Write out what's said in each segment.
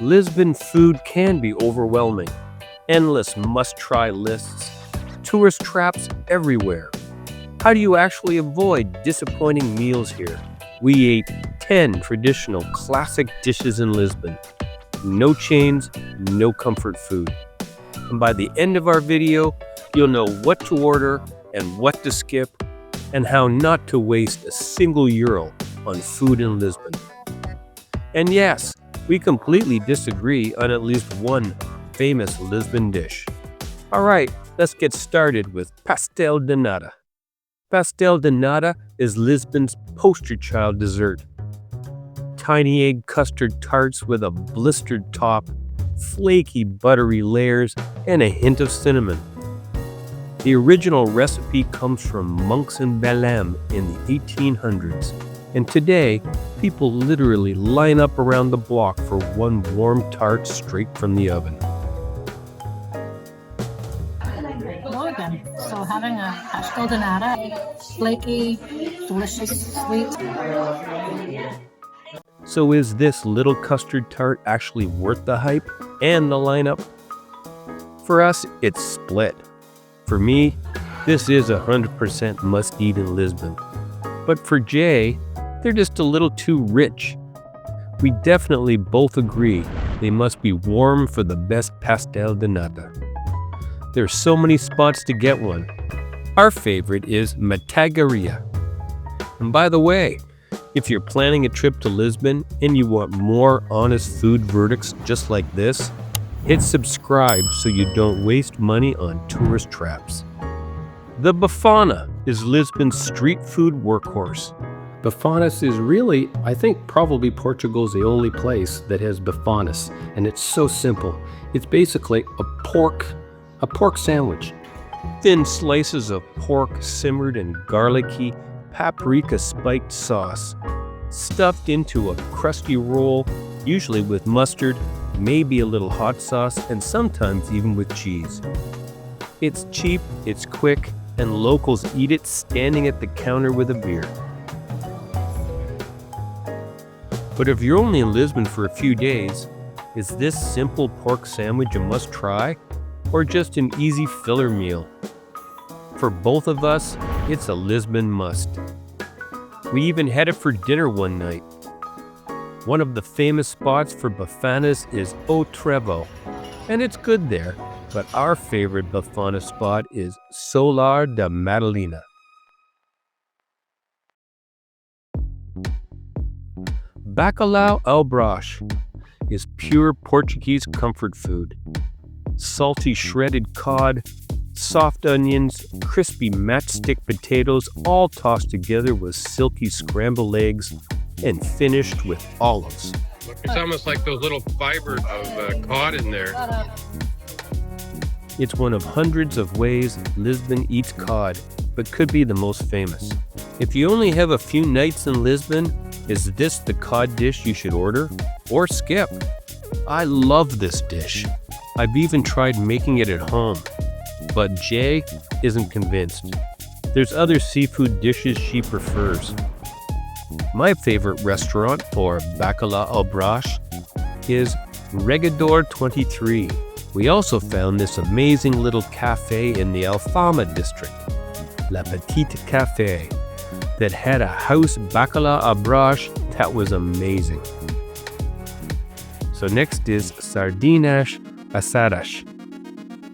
Lisbon food can be overwhelming. Endless must-try lists, tourist traps everywhere. How do you actually avoid disappointing meals here? We ate 10 traditional classic dishes in Lisbon. No chains, no comfort food. And by the end of our video, you'll know what to order and what to skip, and how not to waste a single euro on food in Lisbon. And yes, we completely disagree on at least one famous Lisbon dish. Alright, let's get started with Pastel de Nata. Pastel de Nata is Lisbon's poster child dessert. Tiny egg custard tarts with a blistered top, flaky buttery layers, and a hint of cinnamon. The original recipe comes from monks in Bulhão in the 1800s, and today, people literally line up around the block for one warm tart straight from the oven. Hello again. So having a pastel de nata, flaky, delicious, sweet. So is this little custard tart actually worth the hype and the lineup? For us, it's split. For me, this is 100% must-eat in Lisbon. But for Jay, they're just a little too rich. We definitely both agree they must be warm for the best pastel de nata. There's so many spots to get one. Our favorite is Matagaria. And by the way, if you're planning a trip to Lisbon and you want more honest food verdicts just like this, hit subscribe so you don't waste money on tourist traps. The Bifana is Lisbon's street food workhorse. Bifanas is really, I think, probably Portugal's the only place that has bifanas, and it's so simple. It's basically a pork sandwich. Thin slices of pork simmered in garlicky, paprika-spiked sauce, stuffed into a crusty roll, usually with mustard, maybe a little hot sauce, and sometimes even with cheese. It's cheap, it's quick, and locals eat it standing at the counter with a beer. But if you're only in Lisbon for a few days, is this simple pork sandwich a must-try, or just an easy filler meal? For both of us, it's a Lisbon must. We even had it for dinner one night. One of the famous spots for Bifanas is O Trevo, and it's good there, but our favorite Bifana spot is Solar da Madalena. Bacalhau ao Brás is pure Portuguese comfort food. Salty shredded cod, soft onions, crispy matchstick potatoes, all tossed together with silky scrambled eggs and finished with olives. It's almost like those little fibers of cod in there. It's one of hundreds of ways Lisbon eats cod, but could be the most famous. If you only have a few nights in Lisbon, is this the cod dish you should order or skip? I love this dish. I've even tried making it at home, but Jay isn't convinced. There's other seafood dishes she prefers. My favorite restaurant for Bacalhau ao Brás is Regador 23. We also found this amazing little cafe in the Alfama district, La Petite Café, that had a house Bacalhau ao Brás that was amazing. So next is Sardinhas Assadas.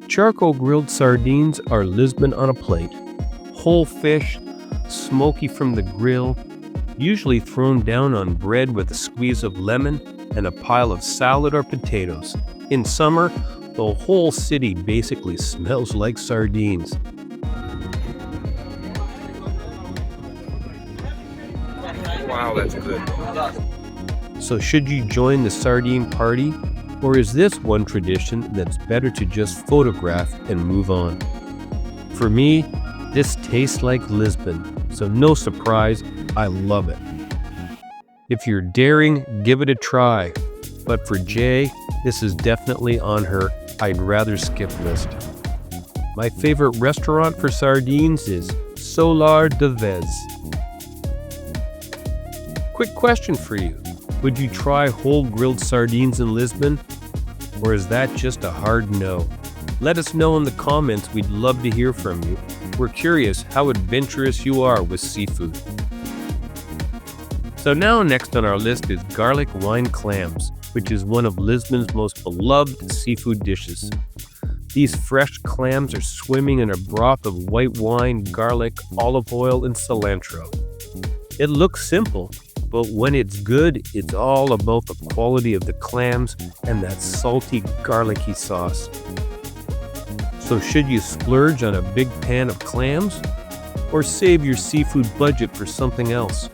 Charcoal grilled sardines are Lisbon on a plate. Whole fish, smoky from the grill, usually thrown down on bread with a squeeze of lemon and a pile of salad or potatoes. In summer, the whole city basically smells like sardines. Wow, that's good. So should you join the sardine party, or is this one tradition that's better to just photograph and move on? For me, this tastes like Lisbon, so no surprise, I love it. If you're daring, give it a try. But for Jay, this is definitely on her I'd rather skip list. My favorite restaurant for sardines is Solar de Vez. Quick question for you. Would you try whole grilled sardines in Lisbon? Or is that just a hard no? Let us know in the comments. We'd love to hear from you. We're curious how adventurous you are with seafood. So now next on our list is garlic wine clams, which is one of Lisbon's most beloved seafood dishes. These fresh clams are swimming in a broth of white wine, garlic, olive oil, and cilantro. It looks simple, but when it's good, it's all about the quality of the clams and that salty, garlicky sauce. So should you splurge on a big pan of clams, or save your seafood budget for something else?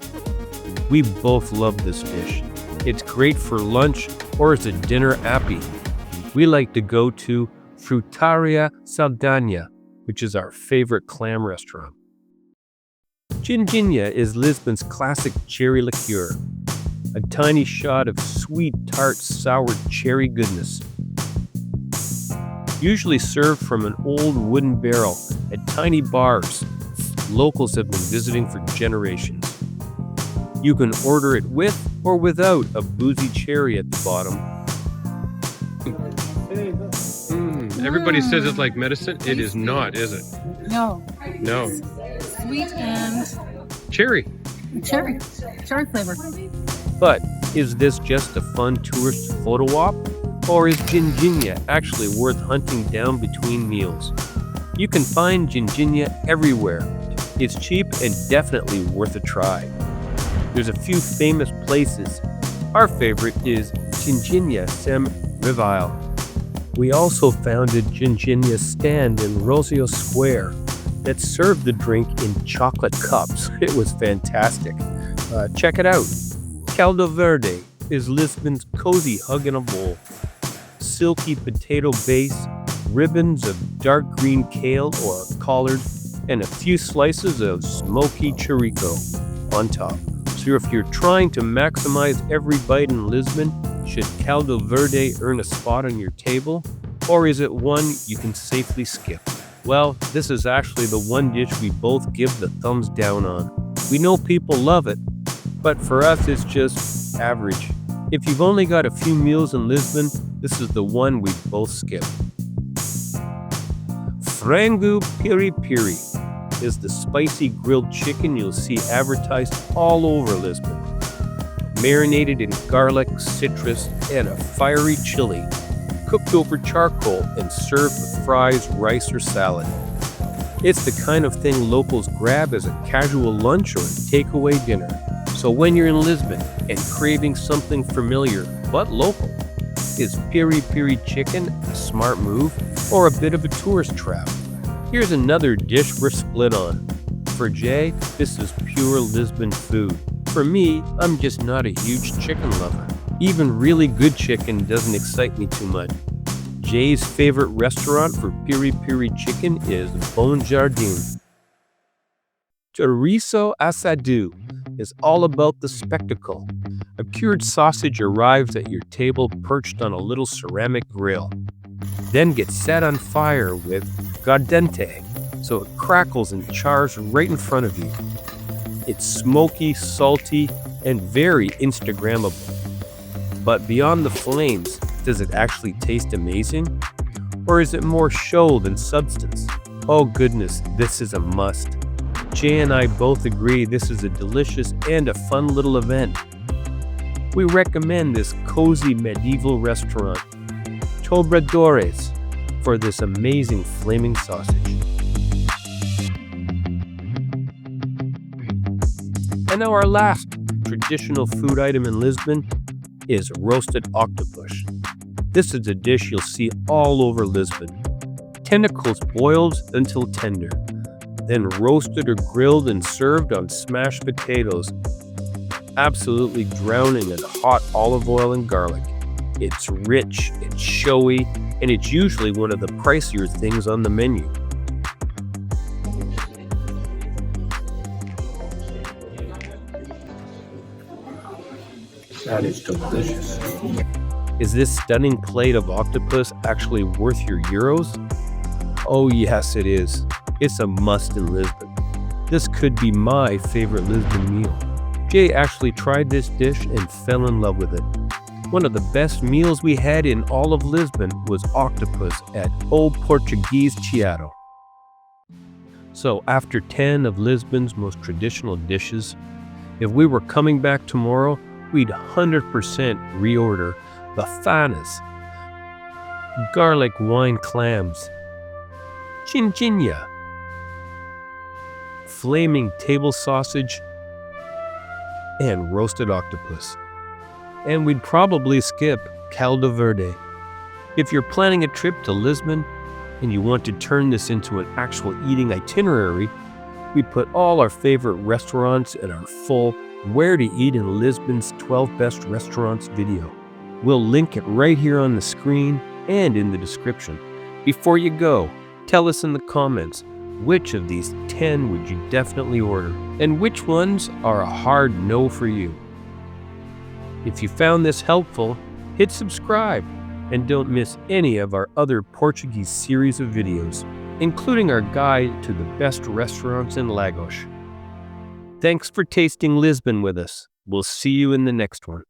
We both love this dish. It's great for lunch or as a dinner appy. We like to go to Frutaria Sardinha, which is our favorite clam restaurant. Ginjinha is Lisbon's classic cherry liqueur, a tiny shot of sweet, tart, sour cherry goodness. Usually served from an old wooden barrel at tiny bars locals have been visiting for generations. You can order it with or without a boozy cherry at the bottom. Everybody says it's like medicine. It is not, is it? No. No. Sweet and Cherry. cherry flavor. But is this just a fun tourist photo op? Or is Ginjinha actually worth hunting down between meals? You can find Ginjinha everywhere. It's cheap and definitely worth a try. There's a few famous places. Our favorite is Ginjinha Sem Rivale. We also founded Ginjinha's stand in Rosio Square that served the drink in chocolate cups. It was fantastic. Check it out. Caldo Verde is Lisbon's cozy hug in a bowl. Silky potato base, ribbons of dark green kale or collard, and a few slices of smoky chorizo on top. So if you're trying to maximize every bite in Lisbon, should Caldo Verde earn a spot on your table? Or is it one you can safely skip? Well, this is actually the one dish we both give the thumbs down on. We know people love it, but for us it's just average. If you've only got a few meals in Lisbon, this is the one we both skip. Frango Piri Piri is the spicy grilled chicken you'll see advertised all over Lisbon. Marinated in garlic, citrus, and a fiery chili, cooked over charcoal and served with fries, rice, or salad. It's the kind of thing locals grab as a casual lunch or takeaway dinner. So when you're in Lisbon and craving something familiar but local, is Piri Piri chicken a smart move or a bit of a tourist trap? Here's another dish we're split on. For Jay, this is pure Lisbon food. For me, I'm just not a huge chicken lover. Even really good chicken doesn't excite me too much. Jay's favorite restaurant for Piri Piri chicken is Bon Jardim. Chouriço Assado is all about the spectacle. A cured sausage arrives at your table perched on a little ceramic grill, then gets set on fire with gardente, so it crackles and chars right in front of you. It's smoky, salty, and very Instagrammable. But beyond the flames, does it actually taste amazing? Or is it more show than substance? Oh goodness, this is a must. Jay and I both agree this is a delicious and a fun little event. We recommend this cozy medieval restaurant, Tobradores, for this amazing flaming sausage. And now our last traditional food item in Lisbon is roasted octopus. This is a dish you'll see all over Lisbon. Tentacles boiled until tender, then roasted or grilled and served on smashed potatoes, absolutely drowning in hot olive oil and garlic. It's rich, it's showy, and it's usually one of the pricier things on the menu. That is delicious. Is this stunning plate of octopus actually worth your euros? Oh yes, it is. It's a must in Lisbon. This could be my favorite Lisbon meal. Jay actually tried this dish and fell in love with it. One of the best meals we had in all of Lisbon was octopus at O Portuguese Teatro. So after 10 of Lisbon's most traditional dishes, if we were coming back tomorrow, we'd 100% reorder Bifanas, garlic wine clams, Ginjinha, flaming table sausage, and roasted octopus. And we'd probably skip Caldo Verde. If you're planning a trip to Lisbon and you want to turn this into an actual eating itinerary, we put all our favorite restaurants in our full Where to Eat in Lisbon's 12 Best Restaurants video. We'll link it right here on the screen and in the description. Before you go, tell us in the comments, which of these 10 would you definitely order? And which ones are a hard no for you? If you found this helpful, hit subscribe and don't miss any of our other Portuguese series of videos, including our guide to the best restaurants in Lagos. Thanks for tasting Lisbon with us. We'll see you in the next one.